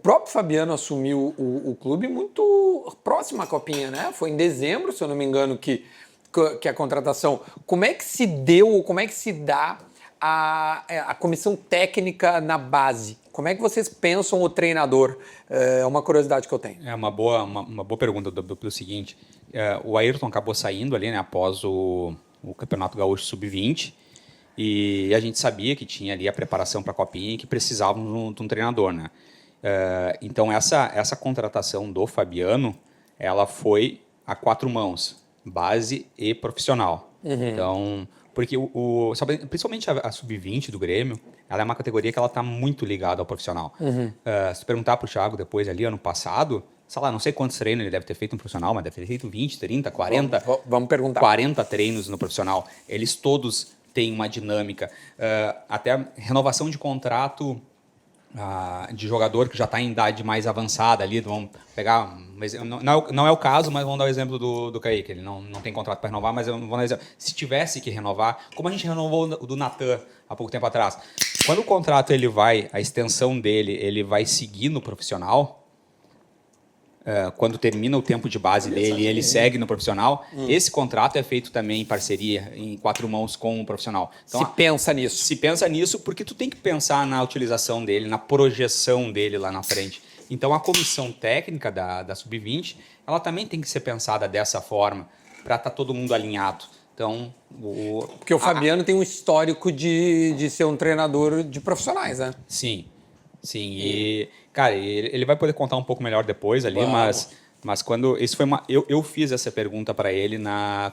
próprio Fabiano assumiu o clube muito próximo à Copinha, né? Foi em dezembro, se eu não me engano, que a contratação. Como é que se deu, como é que se dá a comissão técnica na base? Como é que vocês pensam o treinador? É uma curiosidade que eu tenho. É uma boa pergunta pelo seguinte. O Ayrton acabou saindo ali, né, após o Campeonato Gaúcho Sub-20, e a gente sabia que tinha ali a preparação para a Copinha e que precisavam de um treinador, né? Então essa contratação do Fabiano, ela foi a 4 mãos, base e profissional. Então, porque principalmente a Sub-20 do Grêmio, ela é uma categoria que ela está muito ligada ao profissional. Se tu perguntar para o Thiago depois ali, ano passado, sei lá, não sei quantos treinos ele deve ter feito no profissional, mas deve ter feito 20, 30, 40. Vamos perguntar. 40 treinos no profissional. Eles todos têm uma dinâmica. Até renovação de contrato de jogador que já está em idade mais avançada ali. Vamos pegar. Não é o caso, mas vamos dar o exemplo do Kaique. Ele não tem contrato para renovar, mas eu vou dar exemplo. Se tivesse que renovar, como a gente renovou o do Natan há pouco tempo atrás, quando o contrato a extensão dele, ele vai seguir no profissional. Quando termina o tempo de base dele e ele segue no profissional, esse contrato é feito também em parceria, em 4 mãos com o profissional. Então, Se pensa nisso porque tu tem que pensar na utilização dele, na projeção dele lá na frente. Então, a comissão técnica da Sub-20, ela também tem que ser pensada dessa forma, para estar todo mundo alinhado. Então, porque o Fabiano tem um histórico de ser um treinador de profissionais, né? Sim. E, cara, ele vai poder contar um pouco melhor depois ali, mas quando isso foi eu fiz essa pergunta para ele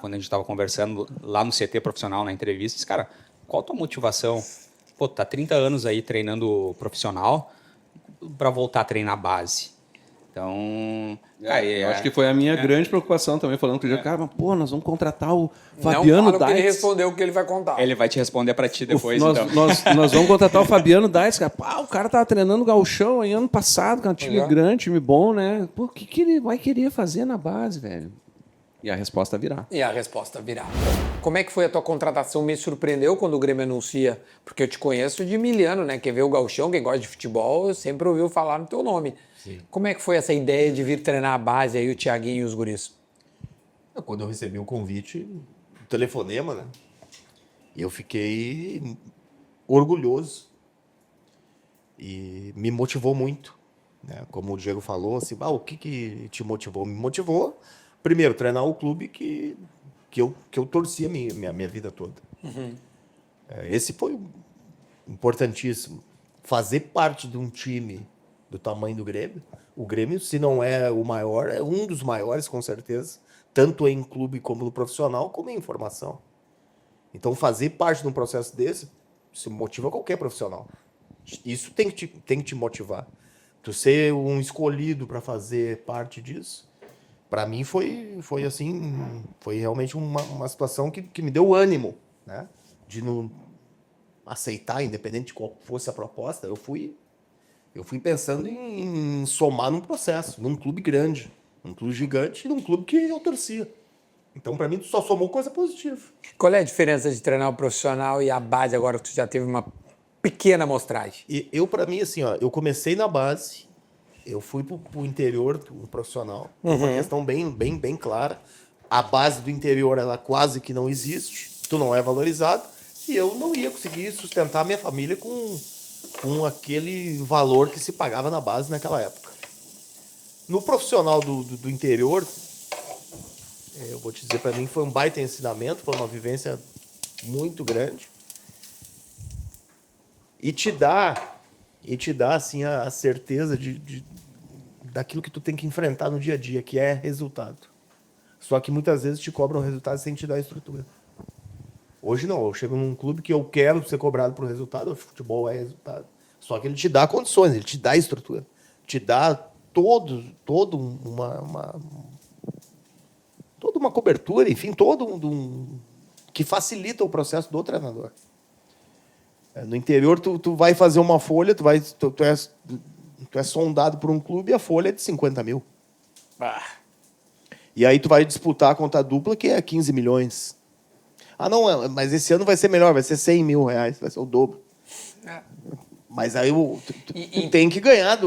quando a gente estava conversando lá no CT profissional, na entrevista. Disse, cara, qual a tua motivação? Pô, tá 30 anos aí treinando profissional para voltar a treinar base. Então, eu acho que foi a minha grande preocupação também, falando com o dia, cara, mas, pô, nós vamos contratar o Fabiano Daitz. Ele respondeu o que ele vai contar. Ele vai te responder para ti depois, nós vamos contratar o Fabiano Daitz, cara. Pá, o cara tava treinando o Gauchão aí ano passado, cara, um time grande, time bom, né? Pô, o que ele vai querer fazer na base, velho? E a resposta virá. Como é que foi a tua contratação? Me surpreendeu quando o Grêmio anuncia, porque eu te conheço de milhano, né? Quem vê o Gauchão, quem gosta de futebol, sempre ouviu falar no teu nome. Sim. Como é que foi essa ideia de vir treinar a base aí, o Thiaguinho e os guris? Quando eu recebi o convite, o telefonema, né? Eu fiquei orgulhoso e me motivou muito, né? Como o Diego falou, assim, o que te motivou? Me motivou, primeiro, treinar o clube que eu torcia minha vida toda. Esse foi importantíssimo. Fazer parte de um time do tamanho do Grêmio. O Grêmio, se não é o maior, é um dos maiores, com certeza, tanto em clube como no profissional, como em formação. Então, fazer parte de um processo desse, isso motiva qualquer profissional. Isso tem que te motivar. Tu ser um escolhido para fazer parte disso, para mim foi assim, foi realmente uma situação que me deu ânimo, né? De não aceitar, independente de qual fosse a proposta. Eu fui pensando em somar num processo, num clube grande, num clube gigante e num clube que eu torcia. Então, para mim, tu só somou coisa positiva. Qual é a diferença de treinar o profissional e a base agora que tu já teve uma pequena amostragem? E para mim, assim, eu comecei na base, eu fui pro interior do profissional, uma questão bem clara. A base do interior, ela quase que não existe, tu não é valorizado, e eu não ia conseguir sustentar minha família com aquele valor que se pagava na base naquela época. No profissional do interior, eu vou te dizer, para mim foi um baita ensinamento, foi uma vivência muito grande. E te dá assim, a certeza daquilo que tu tem que enfrentar no dia a dia, que é resultado. Só que muitas vezes te cobram resultado sem te dar estrutura. Hoje não, eu chego num clube que eu quero ser cobrado por resultado, o futebol é resultado. Só que ele te dá condições, ele te dá estrutura, te dá toda uma cobertura, enfim, que facilita o processo do treinador. No interior, tu vai fazer uma folha, tu é sondado por um clube e a folha é de 50 mil. E aí tu vai disputar a conta dupla, que é 15 milhões. Não, mas esse ano vai ser melhor, vai ser 100 mil reais, vai ser o dobro. Mas aí tu tem que ganhar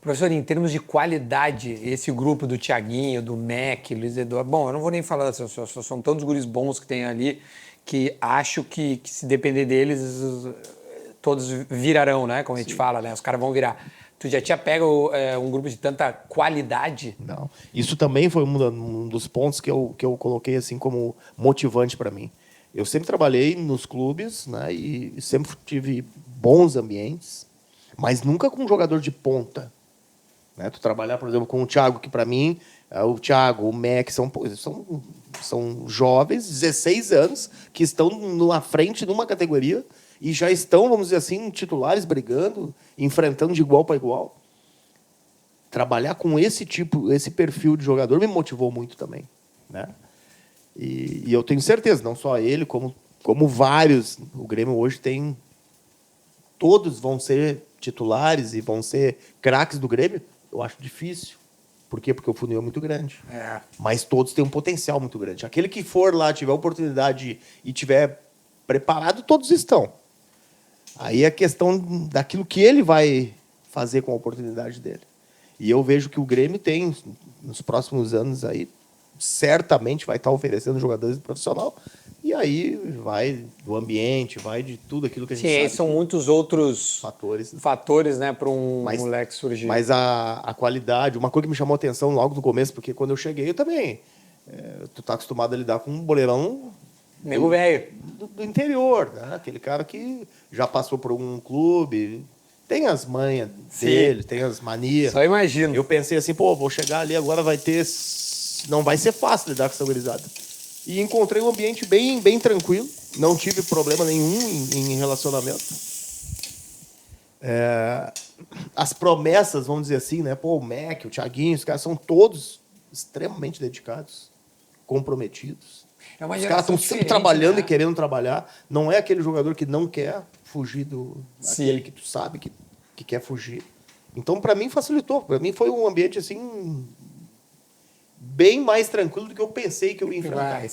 Professor, em termos de qualidade, esse grupo do Thiaguinho, do Mac, Luiz Eduardo... Bom, eu não vou nem falar, são tantos guris bons que tem ali que acho que se depender deles, todos virarão, né? Como a gente fala, né? Os caras vão virar. Tu já tinha pego um grupo de tanta qualidade? Não. Isso também foi um dos pontos que eu coloquei assim como motivante para mim. Eu sempre trabalhei nos clubes, né? E sempre tive bons ambientes, mas nunca com um jogador de ponta. Né? Tu trabalhar, por exemplo, com o Thiago, que para mim, o Thiago, o Mac, são jovens, 16 anos, que estão na frente de uma categoria e já estão, vamos dizer assim, titulares brigando, enfrentando de igual para igual. Trabalhar com esse perfil de jogador me motivou muito também. Né? E eu tenho certeza, não só ele, como vários, o Grêmio hoje tem... Todos vão ser titulares e vão ser craques do Grêmio. Eu acho difícil. Por quê? Porque o funil é muito grande. Mas todos têm um potencial muito grande. Aquele que for lá, tiver oportunidade e tiver preparado, todos estão. Aí é questão daquilo que ele vai fazer com a oportunidade dele. E eu vejo que o Grêmio tem, nos próximos anos, aí, certamente vai estar oferecendo jogadores de profissional. E aí vai do ambiente, vai de tudo aquilo que a gente sabe. Sim, são muitos outros fatores, né, para um moleque surgir. Mas a qualidade, uma coisa que me chamou a atenção logo no começo, porque quando eu cheguei, eu também... tu tá acostumado a lidar com um boleirão... Nego velho. Do interior, né? Aquele cara que já passou por um clube, tem as manhas dele, tem as manias. Só imagino. Eu pensei assim, vou chegar ali, agora vai ter... Não vai ser fácil lidar com essa gurizada. E encontrei um ambiente bem, bem tranquilo. Não tive problema nenhum em relacionamento. As promessas, vamos dizer assim, né? O Mac, o Thiaguinho, os caras são todos extremamente dedicados, comprometidos. Os caras estão sempre trabalhando, né? E querendo trabalhar. Não é aquele jogador que não quer fugir daquele que tu sabe que quer fugir. Então, para mim, facilitou. Para mim, foi um ambiente assim... bem mais tranquilo do que eu pensei que eu ia enfrentar.